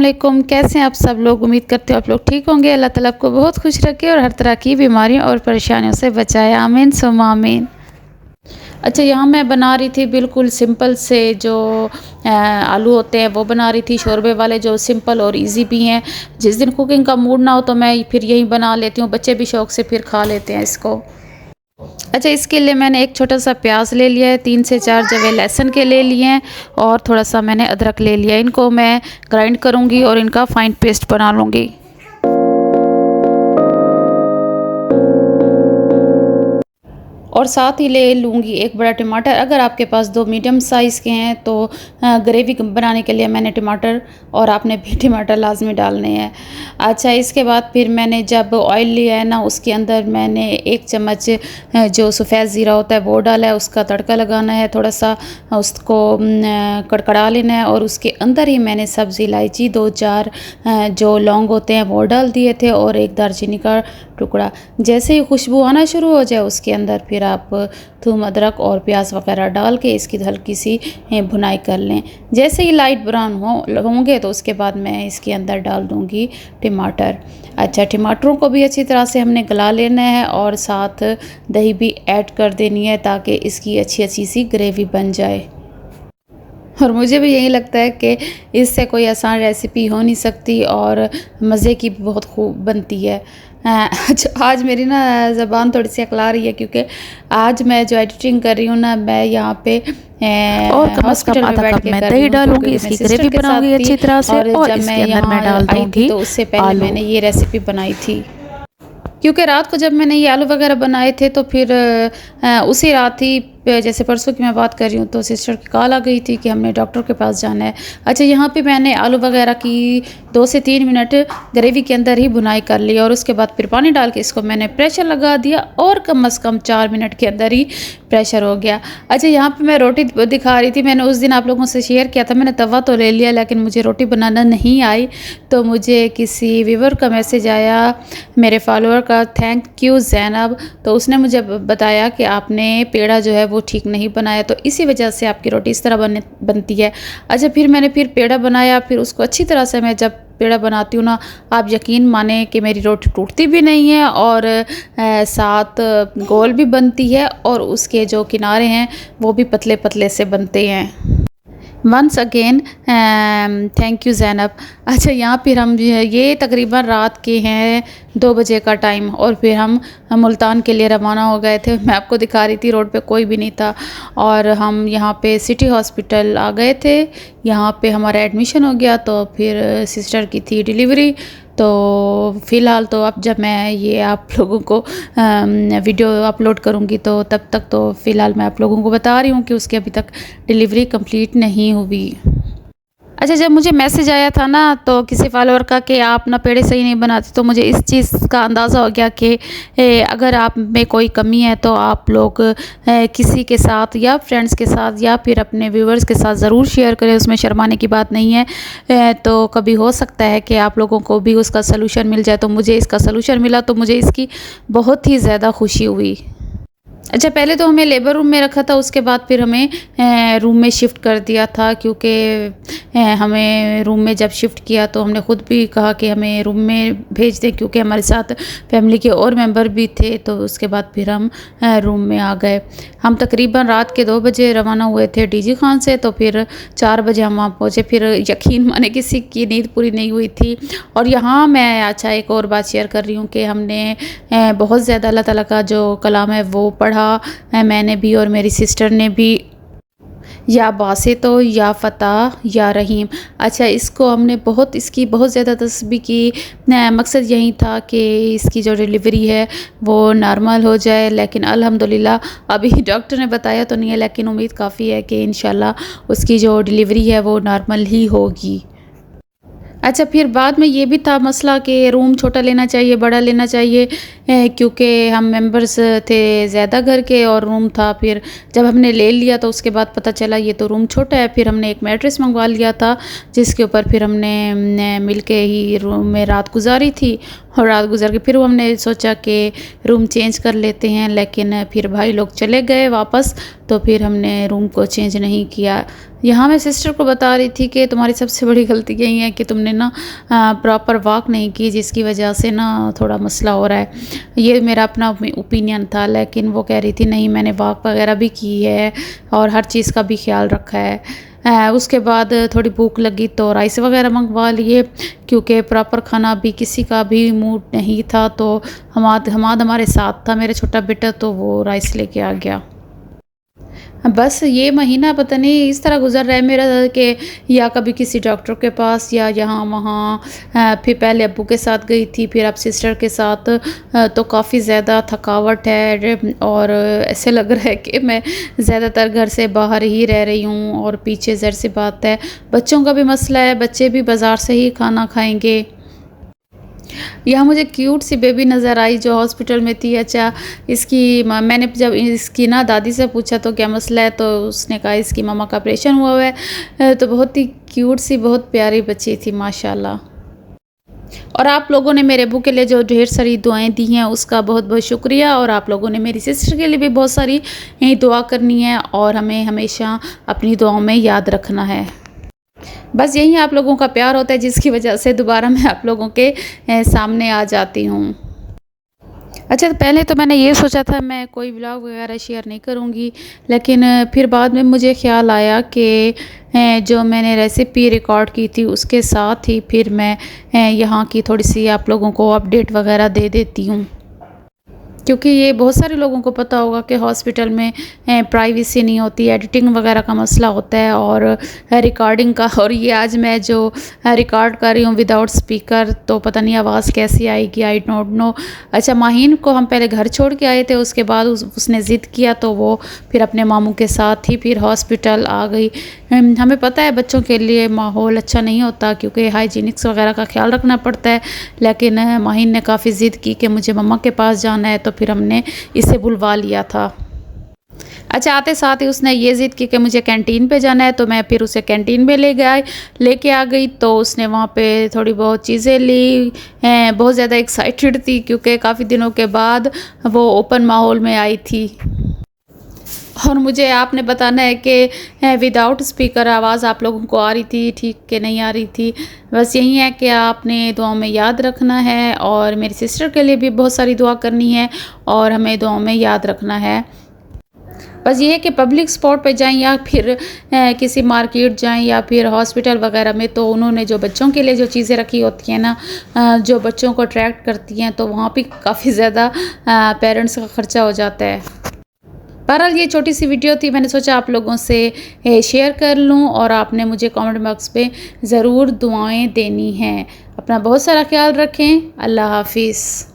वालेकुम। कैसे हैं आप सब लोग। उम्मीद करते हो आप लोग ठीक होंगे। अल्लाह ताला आपको बहुत खुश रखे और हर तरह की बीमारियों और परेशानियों से बचाए। आमीन सुम्मा आमीन। अच्छा, यहाँ मैं बना रही थी बिल्कुल सिंपल से जो आलू होते हैं वो बना रही थी, शोरबे वाले, जो सिंपल और इजी भी हैं। जिस दिन कुकिंग का मूड ना हो तो मैं फिर यही बना लेती हूँ। बच्चे भी शौक़ से फिर खा लेते हैं इसको। अच्छा, इसके लिए मैंने एक छोटा सा प्याज ले लिया है, 3 से 4 जवे लहसुन के ले लिए हैं और थोड़ा सा मैंने अदरक ले लिया है। इनको मैं ग्राइंड करूँगी और इनका फाइन पेस्ट बना लूँगी। और साथ ही ले लूँगी एक बड़ा टमाटर। अगर आपके पास 2 मीडियम साइज़ के हैं तो ग्रेवी बनाने के लिए मैंने टमाटर और आपने भी टमाटर लाजमी डालने हैं। अच्छा, इसके बाद फिर मैंने जब ऑयल लिया है ना, उसके अंदर मैंने 1 चम्मच जो सफ़ेद ज़ीरा होता है वो डाला है। उसका तड़का लगाना है, थोड़ा सा उसको कड़कड़ा लेना है और उसके अंदर ही मैंने सब्ज़ी इलायची 2-4 जो लौंग होते हैं वो डाल दिए थे और 1 दालचीनी का टुकड़ा। जैसे ही खुशबू आना शुरू हो जाए उसके अंदर फिर आप थूम, अदरक और प्याज वगैरह डाल के इसकी हल्की सी भुनाई कर लें। जैसे ही लाइट ब्राउन होंगे तो उसके बाद मैं इसके अंदर डाल दूँगी टमाटर। अच्छा, टमाटरों को भी अच्छी तरह से हमने गला लेना है और साथ दही भी ऐड कर देनी है ताकि इसकी अच्छी सी ग्रेवी बन जाए। और मुझे भी यही लगता है कि इससे कोई आसान रेसिपी हो नहीं सकती और मज़े की बहुत खूब बनती है। अच्छा, आज मेरी ना ज़बान थोड़ी सी अकला रही है क्योंकि आज मैं जो एडिटिंग कर रही हूँ ना, मैं यहाँ पे और कम से कम आधा कप मैं दही डालूंगी, इसकी ग्रेवी बनाऊंगी अच्छी तरह से। और इसके अंदर मैं डाल दूंगी तो उससे पहले मैंने ये रेसिपी बनाई थी क्योंकि रात को जब मैंने ये आलू वगैरह बनाए थे तो फिर उसी रात ही, जैसे परसों की मैं बात कर रही हूँ, तो सिस्टर की कॉल आ गई थी कि हमने डॉक्टर के पास जाना है। अच्छा, यहाँ पे मैंने आलू वगैरह की 2 से 3 मिनट ग्रेवी के अंदर ही भुनाई कर ली और उसके बाद फिर पानी डाल के इसको मैंने प्रेशर लगा दिया और कम से कम 4 मिनट के अंदर ही प्रेशर हो गया। अच्छा, यहाँ पे मैं रोटी दिखा रही थी। मैंने उस दिन आप लोगों से शेयर किया था, मैंने तवा तो ले लिया लेकिन मुझे रोटी बनाना नहीं आई। तो मुझे किसी व्यूवर का मैसेज आया, मेरे फॉलोअर का, थैंक यू ज़ैनब। तो उसने मुझे बताया कि आपने पेड़ा जो है वो ठीक नहीं बनाया, तो इसी वजह से आपकी रोटी इस तरह बनती है। अच्छा, फिर मैंने पेड़ा बनाया। फिर उसको अच्छी तरह से मैं जब पेड़ा बनाती हूँ ना, आप यकीन माने कि मेरी रोटी टूटती भी नहीं है और साथ गोल भी बनती है और उसके जो किनारे हैं वो भी पतले पतले से बनते हैं। Once again thank you Zainab. अच्छा, यहाँ फिर हम ये तकरीबन रात के हैं 2 बजे का टाइम और फिर हम मुल्तान के लिए रवाना हो गए थे। मैं आपको दिखा रही थी, रोड पे कोई भी नहीं था और हम यहाँ पे सिटी हॉस्पिटल आ गए थे। यहाँ पे हमारा एडमिशन हो गया तो फिर सिस्टर की थी डिलीवरी। तो फ़िलहाल तो अब जब मैं ये आप लोगों को वीडियो अपलोड करूँगी तो तब तक तो फ़िलहाल मैं आप लोगों को बता रही हूँ कि उसकी अभी तक डिलीवरी कंप्लीट नहीं हुई। अच्छा, जब मुझे मैसेज आया था ना तो किसी फॉलोअर का कि आप ना पेड़े सही नहीं बनाते, तो मुझे इस चीज़ का अंदाज़ा हो गया कि अगर आप में कोई कमी है तो आप लोग किसी के साथ या फ्रेंड्स के साथ या फिर अपने व्यूवर्स के साथ ज़रूर शेयर करें। उसमें शर्माने की बात नहीं है। तो कभी हो सकता है कि आप लोगों को भी उसका सलूशन मिल जाए। तो मुझे इसका सलूशन मिला तो मुझे इसकी बहुत ही ज़्यादा खुशी हुई। अच्छा, पहले तो हमें लेबर रूम में रखा था, उसके बाद फिर हमें रूम में शिफ्ट कर दिया था क्योंकि हमें रूम में जब शिफ्ट किया तो हमने ख़ुद भी कहा कि हमें रूम में भेज दें क्योंकि हमारे साथ फैमिली के और मेंबर भी थे। तो उसके बाद फिर हम रूम में आ गए। हम तकरीबन रात के 2 बजे रवाना हुए थे डीजी खान से, तो फिर 4 बजे हम वहाँ पहुँचे। फिर यकीन माने किसी की नींद पूरी नहीं हुई थी। और यहाँ मैं अच्छा एक और बात शेयर कर रही हूँ कि हमने बहुत ज़्यादा अल्लाह ताला का जो कलाम है वो पढ़ा, मैंने भी और मेरी सिस्टर ने भी, या बासितो या फ़तह या रहीम। अच्छा, इसको हमने इसकी बहुत ज़्यादा तस्बीह की। मकसद यही था कि इसकी जो डिलीवरी है वो नॉर्मल हो जाए, लेकिन अल्हम्दुलिल्लाह अभी डॉक्टर ने बताया तो नहीं है लेकिन उम्मीद काफ़ी है कि इंशाल्लाह उसकी जो डिलीवरी है वो नॉर्मल ही होगी। अच्छा, फिर बाद में ये भी था मसला कि रूम छोटा लेना चाहिए, बड़ा लेना चाहिए। क्योंकि हम मेंबर्स थे ज़्यादा घर के और रूम था। फिर जब हमने ले लिया तो उसके बाद पता चला ये तो रूम छोटा है। फिर हमने एक मैट्रेस मंगवा लिया था जिसके ऊपर फिर हमने मिल के ही रूम में रात गुजारी थी। और रात गुजार के फिर हमने सोचा कि रूम चेंज कर लेते हैं, लेकिन फिर भाई लोग चले गए वापस, तो फिर हमने रूम को चेंज नहीं किया। यहाँ मैं सिस्टर को बता रही थी कि तुम्हारी सबसे बड़ी गलती यही है कि तुमने ना प्रॉपर वॉक नहीं की, जिसकी वजह से ना थोड़ा मसला हो रहा है। ये मेरा अपना ओपिनियन था, लेकिन वो कह रही थी नहीं मैंने वॉक वगैरह भी की है और हर चीज़ का भी ख्याल रखा है। उसके बाद थोड़ी भूख लगी तो राइस वगैरह मंगवा लिए, क्योंकि प्रॉपर खाना भी किसी का भी मूड नहीं था। तो हमाद हमारे साथ था मेरा छोटा बेटा, तो वो राइस लेके आ गया। बस ये महीना पता नहीं इस तरह गुजर रहा है मेरा कि या कभी किसी डॉक्टर के पास या यहाँ वहाँ, फिर पहले अब्बू के साथ गई थी, फिर अब सिस्टर के साथ। तो काफ़ी ज़्यादा थकावट है और ऐसे लग रहा है कि मैं ज़्यादातर घर से बाहर ही रह रही हूँ। और पीछे ज़र सी बात है, बच्चों का भी मसला है, बच्चे भी बाज़ार से ही खाना खाएंगे। यहाँ मुझे क्यूट सी बेबी नज़र आई जो हॉस्पिटल में थी। अच्छा, मैंने जब इसकी ना दादी से पूछा तो क्या मसला है, तो उसने कहा इसकी मामा का ऑपरेशन हुआ है। तो बहुत ही क्यूट सी बहुत प्यारी बच्ची थी माशाल्लाह। और आप लोगों ने मेरे अब्बू के लिए जो ढेर सारी दुआएं दी हैं उसका बहुत बहुत शुक्रिया। और आप लोगों ने मेरी सिस्टर के लिए भी बहुत सारी दुआ करनी है और हमें हमेशा अपनी दुआओं में याद रखना है। बस यही आप लोगों का प्यार होता है जिसकी वजह से दोबारा मैं आप लोगों के सामने आ जाती हूँ। अच्छा, तो पहले तो मैंने ये सोचा था मैं कोई व्लॉग वगैरह शेयर नहीं करूँगी, लेकिन फिर बाद में मुझे ख्याल आया कि जो मैंने रेसिपी रिकॉर्ड की थी उसके साथ ही फिर मैं यहाँ की थोड़ी सी आप लोगों को अपडेट वगैरह दे देती हूँ, क्योंकि ये बहुत सारे लोगों को पता होगा कि हॉस्पिटल में प्राइवेसी नहीं होती, एडिटिंग वगैरह का मसला होता है और रिकॉर्डिंग का। और ये आज मैं जो रिकॉर्ड कर रही हूँ विदाउट स्पीकर, तो पता नहीं आवाज़ कैसी आएगी, आई डोंट नो। अच्छा, माहीन को हम पहले घर छोड़ के आए थे, उसके बाद उसने ज़िद किया तो वो फिर अपने मामू के साथ ही फिर हॉस्पिटल आ गई। हमें पता है बच्चों के लिए माहौल अच्छा नहीं होता क्योंकि हाइजीनिक्स वगैरह का ख्याल रखना पड़ता है, लेकिन माहीन ने काफ़ी ज़िद की कि मुझे मम्मा के पास जाना है, तो फिर हमने इसे बुलवा लिया था। अच्छा, आते साथ ही उसने ये ज़िद की कि मुझे कैंटीन पे जाना है, तो मैं फिर उसे कैंटीन में लेके आ गई। तो उसने वहाँ पे थोड़ी बहुत चीज़ें ली, बहुत ज़्यादा एक्साइटेड थी क्योंकि काफ़ी दिनों के बाद वो ओपन माहौल में आई थी। और मुझे आपने बताना है कि विदाउट स्पीकर आवाज़ आप लोगों को आ रही थी ठीक कि नहीं आ रही थी। बस यही है कि आपने दुआओं में याद रखना है और मेरी सिस्टर के लिए भी बहुत सारी दुआ करनी है और हमें दुआओं में याद रखना है। बस ये है कि पब्लिक स्पॉट पे जाएं या फिर किसी मार्केट जाएं या फिर हॉस्पिटल वगैरह में, तो उन्होंने जो बच्चों के लिए जो चीज़ें रखी होती हैं ना, जो बच्चों को अट्रैक्ट करती हैं, तो वहाँ पे काफ़ी ज़्यादा पेरेंट्स का ख़र्चा हो जाता है। बहरहाल ये छोटी सी वीडियो थी, मैंने सोचा आप लोगों से शेयर कर लूँ और आपने मुझे कमेंट बॉक्स पे ज़रूर दुआएं देनी हैं। अपना बहुत सारा ख्याल रखें। अल्लाह हाफिज़।